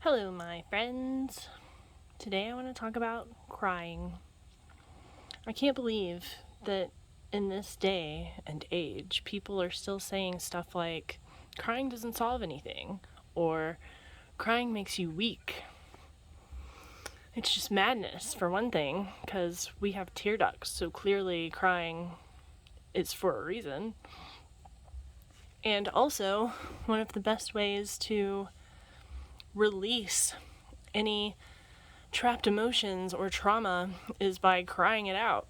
Hello, my friends. Today I want to talk about crying. I can't believe that in this day and age, people are still saying stuff like, crying doesn't solve anything, or crying makes you weak. It's just madness, for one thing, because we have tear ducts, so clearly crying is for a reason. And also, one of the best ways to release any trapped emotions or trauma is by crying it out.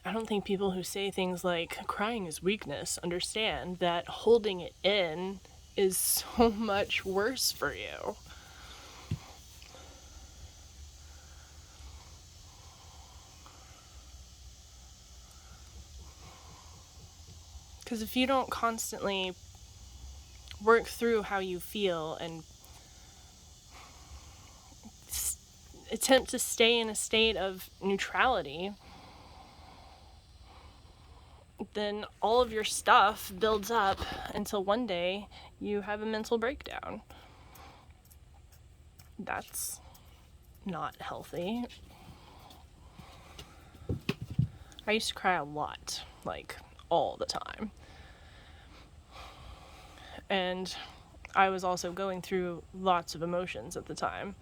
I don't think people who say things like crying is weakness understand that holding it in is so much worse for you. Because if you don't constantly work through how you feel and attempt to stay in a state of neutrality, then all of your stuff builds up until one day you have a mental breakdown. That's not healthy. I used to cry a lot, like all the time. And I was also going through lots of emotions at the time.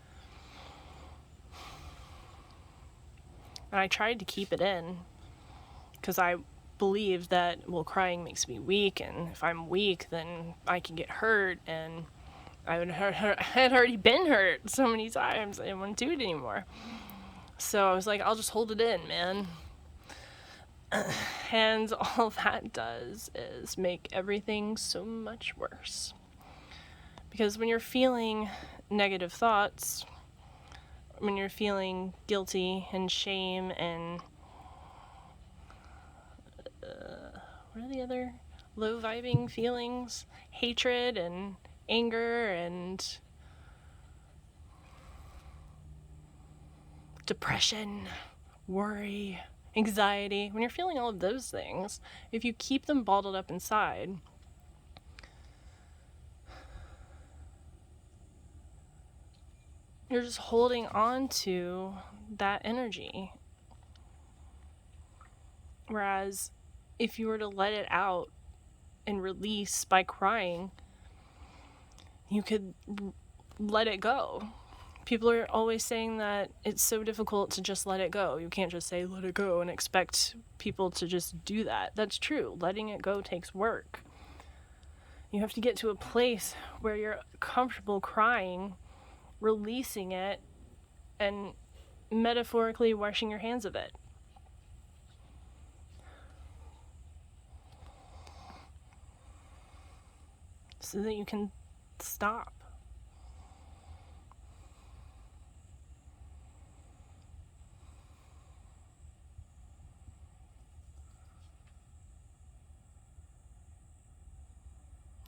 And I tried to keep it in because I believed that, well, crying makes me weak, and if I'm weak, then I can get hurt, and I had already been hurt so many times, I didn't want to do it anymore. So I was like, I'll just hold it in, man. And all that does is make everything so much worse. Because when you're feeling negative thoughts, when you're feeling guilty and shame and what are the other low vibing feelings? Hatred and anger and depression, worry, anxiety. When you're feeling all of those things, if you keep them bottled up inside, you're just holding on to that energy. Whereas if you were to let it out and release by crying, you could let it go. People are always saying that it's so difficult to just let it go. You can't just say let it go and expect people to just do that. That's true. Letting it go takes work. You have to get to a place where you're comfortable crying, releasing it, and metaphorically washing your hands of it. So that you can stop.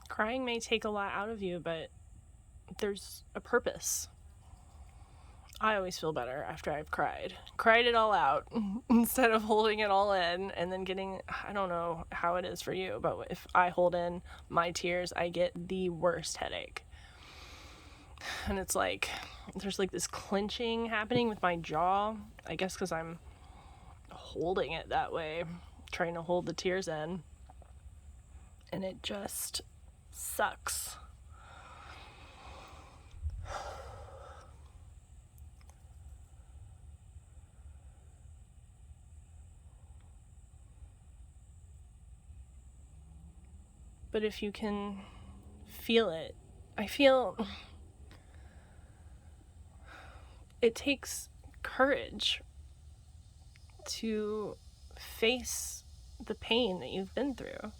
Crying may take a lot out of you, but there's a purpose. I always feel better after I've cried it all out instead of holding it all in and then getting, I don't know how it is for you, but if I hold in my tears, I get the worst headache. And it's like, there's like this clenching happening with my jaw, I guess because I'm holding it that way, trying to hold the tears in. And it just sucks. But if you can feel it, I feel it takes courage to face the pain that you've been through.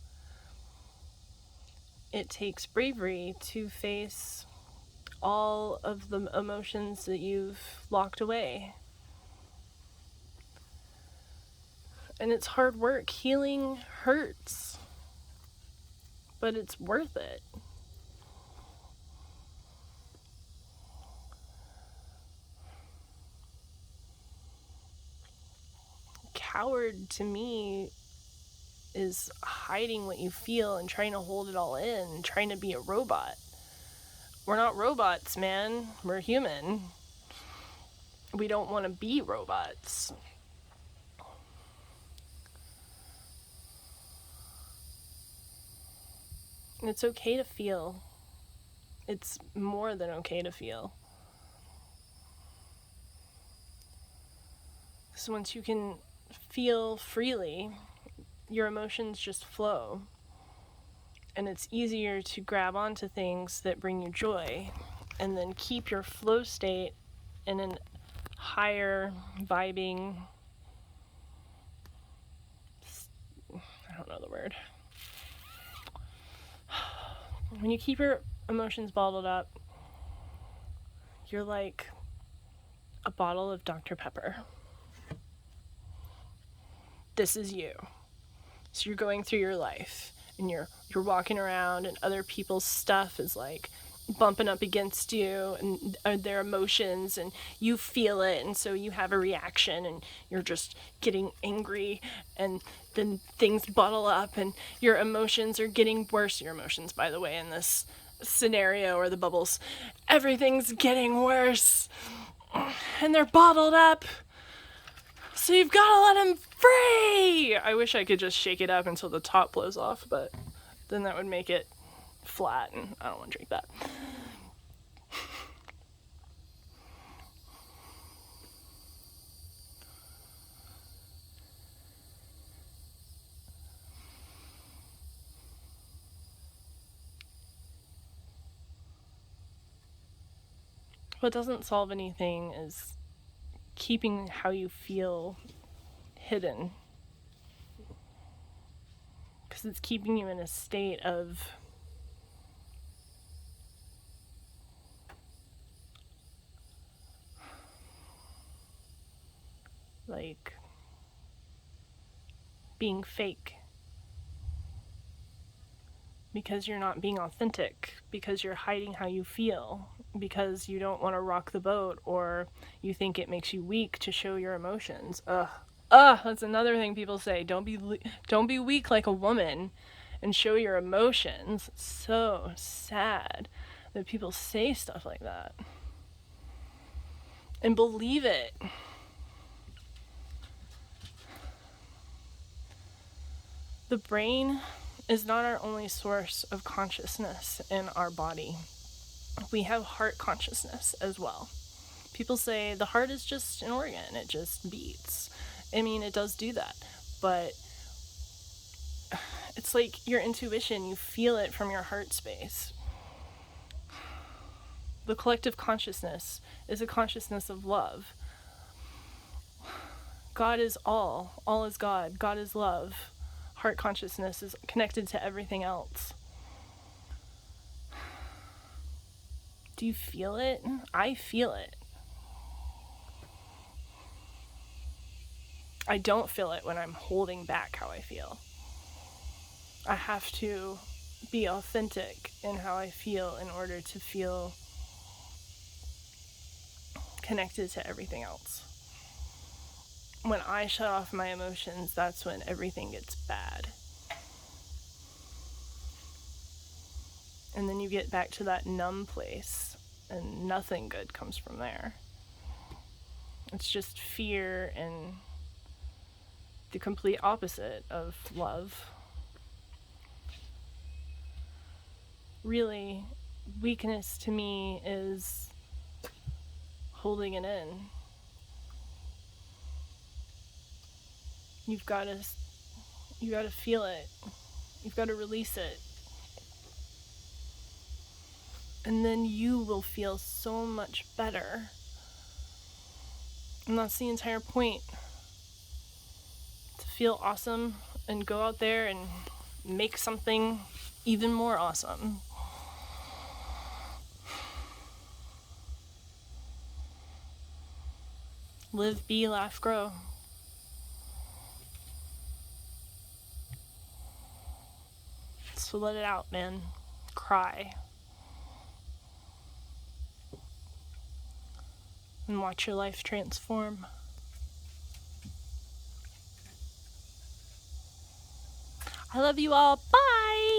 It takes bravery to face all of the emotions that you've locked away. And it's hard work. Healing hurts, but it's worth it. Coward to me is hiding what you feel and trying to hold it all in, trying to be a robot. We're not robots, man. We're human. We don't want to be robots. And it's okay to feel. It's more than okay to feel. So once you can feel freely, your emotions just flow. And it's easier to grab onto things that bring you joy and then keep your flow state in an higher vibing, I don't know the word. When you keep your emotions bottled up, you're like a bottle of Dr. Pepper. This is you. So you're going through your life and you're walking around and other people's stuff is like bumping up against you and their emotions, and you feel it, and so you have a reaction and you're just getting angry, and then things bottle up and your emotions are getting worse. Your emotions, by the way, in this scenario or the bubbles, everything's getting worse and they're bottled up. So you've got to let him free. I wish I could just shake it up until the top blows off, but then that would make it flat, and I don't want to drink that. What doesn't solve anything is keeping how you feel hidden, because it's keeping you in a state of like being fake, because you're not being authentic, because you're hiding how you feel, because you don't want to rock the boat, or you think it makes you weak to show your emotions. That's another thing people say. Don't be weak like a woman and show your emotions. It's so sad that people say stuff like that and believe it. The brain is not our only source of consciousness in our body. We have heart consciousness as well. People say the heart is just an organ, it just beats. I mean, it does do that, but it's like your intuition, you feel it from your heart space. The collective consciousness is a consciousness of love. God is all is God, God is love. Heart consciousness is connected to everything else. Do you feel it? I feel it. I don't feel it when I'm holding back how I feel. I have to be authentic in how I feel in order to feel connected to everything else. When I shut off my emotions, that's when everything gets bad. And then you get back to that numb place, and nothing good comes from there. It's just fear and the complete opposite of love. Really, weakness to me is holding it in. You've got to feel it. You've got to release it. And then you will feel so much better. And that's the entire point. To feel awesome and go out there and make something even more awesome. Live, be, laugh, grow. So let it out, man. Cry. And watch your life transform. I love you all. Bye!